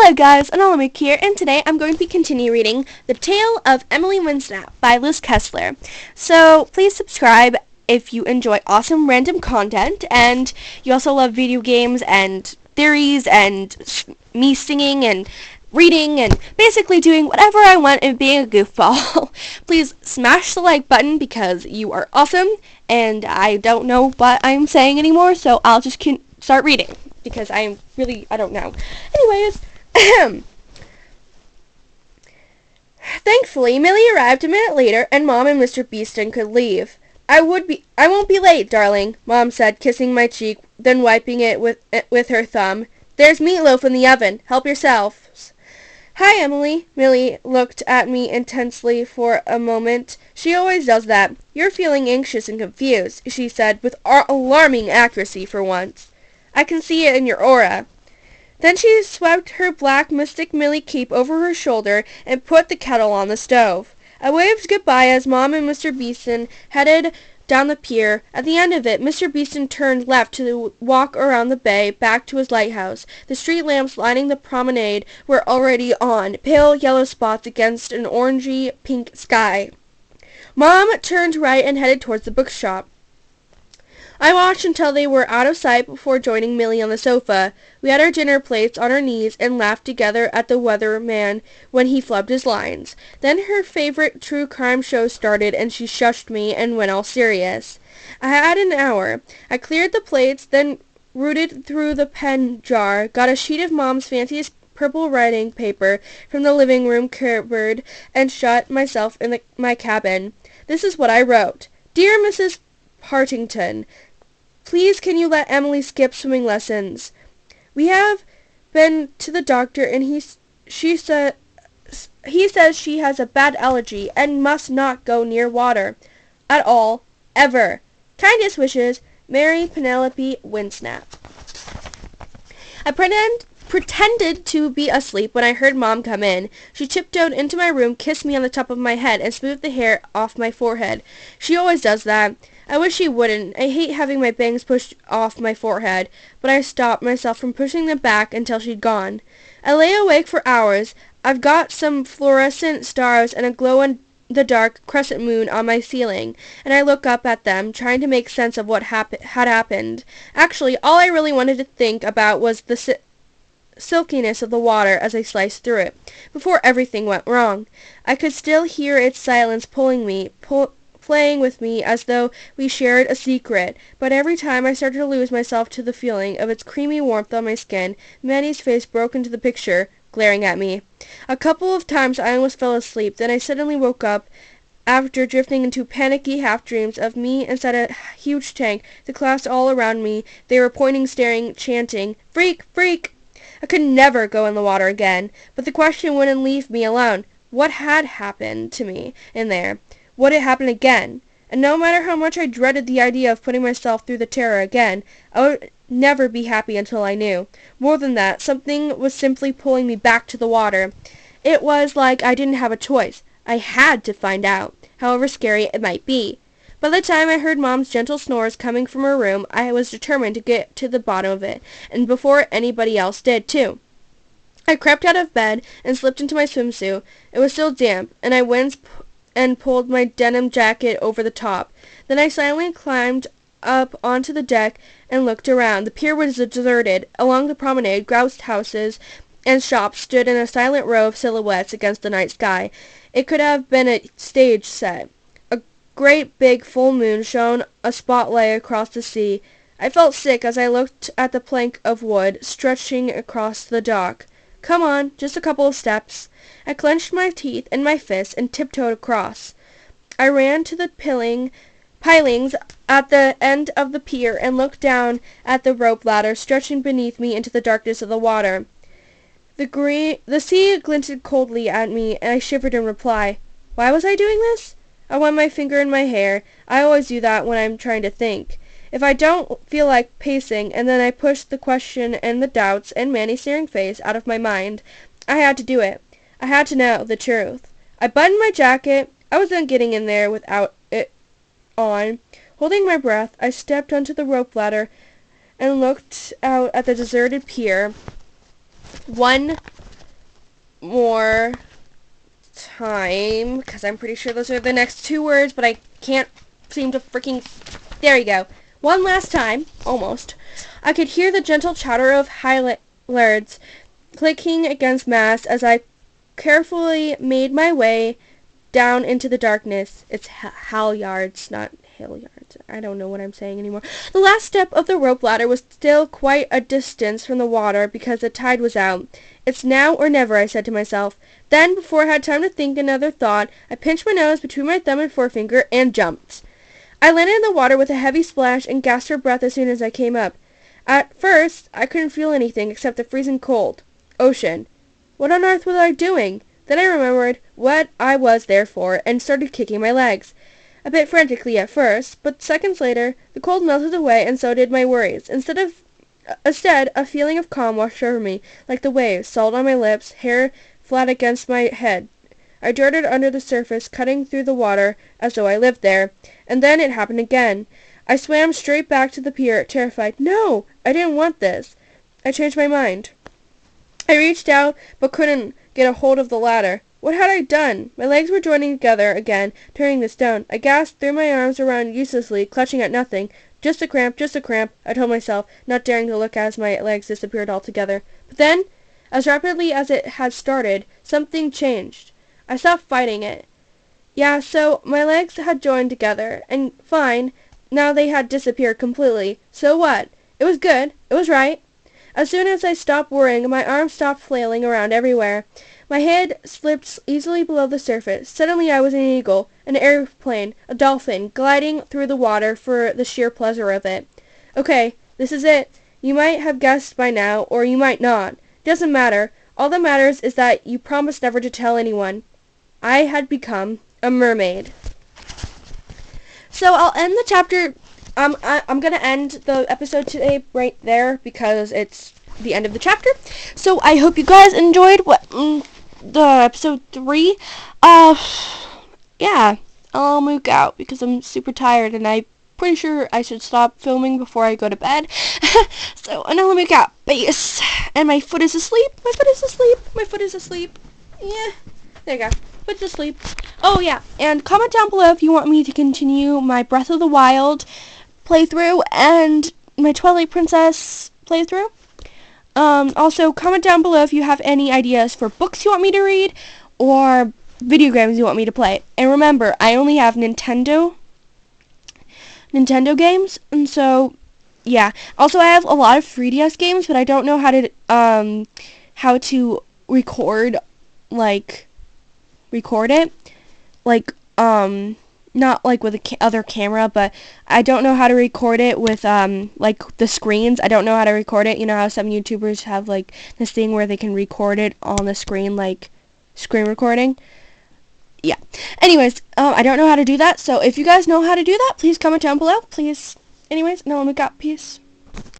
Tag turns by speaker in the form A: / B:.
A: Hello guys, Unabridged here, and today I'm going to be continue reading The Tale of Emily Windsnap by Liz Kessler. So please subscribe if you enjoy awesome random content, and you also love video games and theories and me singing and reading and basically doing whatever I want and being a goofball. Please smash the like button because you are awesome, and I don't know what I'm saying anymore, so I'll just start reading because I don't know. Anyways, thankfully, Millie arrived a minute later, and Mom and Mr. Beeston could leave. I won't be late, darling, Mom said, kissing my cheek, then wiping it with her thumb. There's meatloaf in the oven. Help yourselves. Hi, Emily. Millie looked at me intensely for a moment. She always does that. You're feeling anxious and confused, she said, with alarming accuracy for once. I can see it in your aura. Then she swept her black Mystic Millie cape over her shoulder and put the kettle on the stove. I waved goodbye as Mom and Mr. Beeston headed down the pier. At the end of it, Mr. Beeston turned left to walk around the bay back to his lighthouse. The street lamps lining the promenade were already on, pale yellow spots against an orangey-pink sky. Mom turned right and headed towards the bookshop. I watched until they were out of sight before joining Millie on the sofa. We had our dinner plates on our knees and laughed together at the weatherman when he flubbed his lines. Then her favorite true crime show started, and she shushed me and went all serious. I had an hour. I cleared the plates, then rooted through the pen jar, got a sheet of Mom's fanciest purple writing paper from the living room cupboard, and shut myself in my cabin. This is what I wrote. Dear Mrs. Partington, please can you let Emily skip swimming lessons? We have been to the doctor, and he says she has a bad allergy and must not go near water at all, ever. Kindest wishes, Mary Penelope Windsnap. I pretended to be asleep when I heard Mom come in. She tiptoed into my room, kissed me on the top of my head, and smoothed the hair off my forehead. She always does that. I wish she wouldn't. I hate having my bangs pushed off my forehead, but I stopped myself from pushing them back until she'd gone. I lay awake for hours. I've got some fluorescent stars and a glow-in-the-dark crescent moon on my ceiling, and I look up at them, trying to make sense of what had happened. Actually, all I really wanted to think about was the silkiness of the water as I sliced through it, before everything went wrong. I could still hear its silence playing with me as though we shared a secret, but every time I started to lose myself to the feeling of its creamy warmth on my skin, Manny's face broke into the picture, glaring at me. A couple of times I almost fell asleep, then I suddenly woke up after drifting into panicky half-dreams of me inside a huge tank, the clouds all around me. They were pointing, staring, chanting, "Freak! Freak!" I could never go in the water again, but the question wouldn't leave me alone. What had happened to me in there? Would it happen again? And no matter how much I dreaded the idea of putting myself through the terror again, I would never be happy until I knew. More than that, something was simply pulling me back to the water. It was like I didn't have a choice. I had to find out, however scary it might be. By the time I heard Mom's gentle snores coming from her room, I was determined to get to the bottom of it, and before anybody else did, too. I crept out of bed and slipped into my swimsuit. It was still damp, and I winced and pulled my denim jacket over the top. Then I silently climbed up onto the deck and looked around. The pier was deserted. Along the promenade, grouse houses and shops stood in a silent row of silhouettes against the night sky. It could have been a stage set. A great big full moon shone a spotlight across the sea. I felt sick as I looked at the plank of wood stretching across the dock. Come on, just a couple of steps. I clenched my teeth in my fists and tiptoed across. I ran to the pilings at the end of the pier and looked down at the rope ladder stretching beneath me into the darkness of the water. The sea glinted coldly at me, and I shivered in reply. Why was I doing this? I wound my finger in my hair. I always do that when I'm trying to think. If I don't feel like pacing, and then I pushed the question and the doubts and Manny's staring face out of my mind. I had to do it. I had to know the truth. I buttoned my jacket. I was then getting in there without it on. Holding my breath, I stepped onto the rope ladder and looked out at the deserted pier. One more time, because I'm pretty sure those are the next two words, but I can't seem to freaking... There you go. One last time, almost. I could hear the gentle chatter of hylards clicking against masts as I carefully made my way down into the darkness. It's halyards, not halyards. I don't know what I'm saying anymore. The last step of the rope ladder was still quite a distance from the water because the tide was out. It's now or never, I said to myself. Then, before I had time to think another thought, I pinched my nose between my thumb and forefinger and jumped. I landed in the water with a heavy splash and gasped for breath as soon as I came up. At first, I couldn't feel anything except the freezing cold. Ocean. What on earth was I doing? Then I remembered what I was there for and started kicking my legs. A bit frantically at first, but seconds later, the cold melted away and so did my worries. Instead, a feeling of calm washed over me, like the waves, salt on my lips, hair flat against my head. I darted under the surface, cutting through the water as though I lived there. And then it happened again. I swam straight back to the pier, terrified. No! I didn't want this. I changed my mind. I reached out, but couldn't get a hold of the ladder. What had I done? My legs were joining together again, turning the stone. I gasped, threw my arms around uselessly, clutching at nothing. Just a cramp, I told myself, not daring to look as my legs disappeared altogether. But then, as rapidly as it had started, something changed. I stopped fighting it. Yeah, so my legs had joined together, and fine, now they had disappeared completely. So what? It was good. It was right. As soon as I stopped worrying, my arms stopped flailing around everywhere. My head slipped easily below the surface. Suddenly I was an eagle, an airplane, a dolphin, gliding through the water for the sheer pleasure of it. Okay, this is it. You might have guessed by now, or you might not. It doesn't matter. All that matters is that you promised never to tell anyone. I had become a mermaid. So I'll end the chapter. I'm gonna end the episode today right there because it's the end of the chapter. So I hope you guys enjoyed the episode 3. Yeah, I'll mook out because I'm super tired and I'm pretty sure I should stop filming before I go to bed. So I'll mook out. Peace. And my foot is asleep. Yeah, there you go. Foot's asleep. Oh yeah, and comment down below if you want me to continue my Breath of the Wild playthrough and my Twilight Princess playthrough. Also, comment down below if you have any ideas for books you want me to read or video games you want me to play. And remember, I only have Nintendo games, and so, yeah. Also, I have a lot of 3DS games, but I don't know how to record it. Not like with a other camera, but I don't know how to record it with like the screens. I don't know how to record it. You know how some YouTubers have like this thing where they can record it on the screen, like screen recording. Yeah. Anyways, I don't know how to do that. So if you guys know how to do that, please comment down below. Please. Anyways, no one got peace.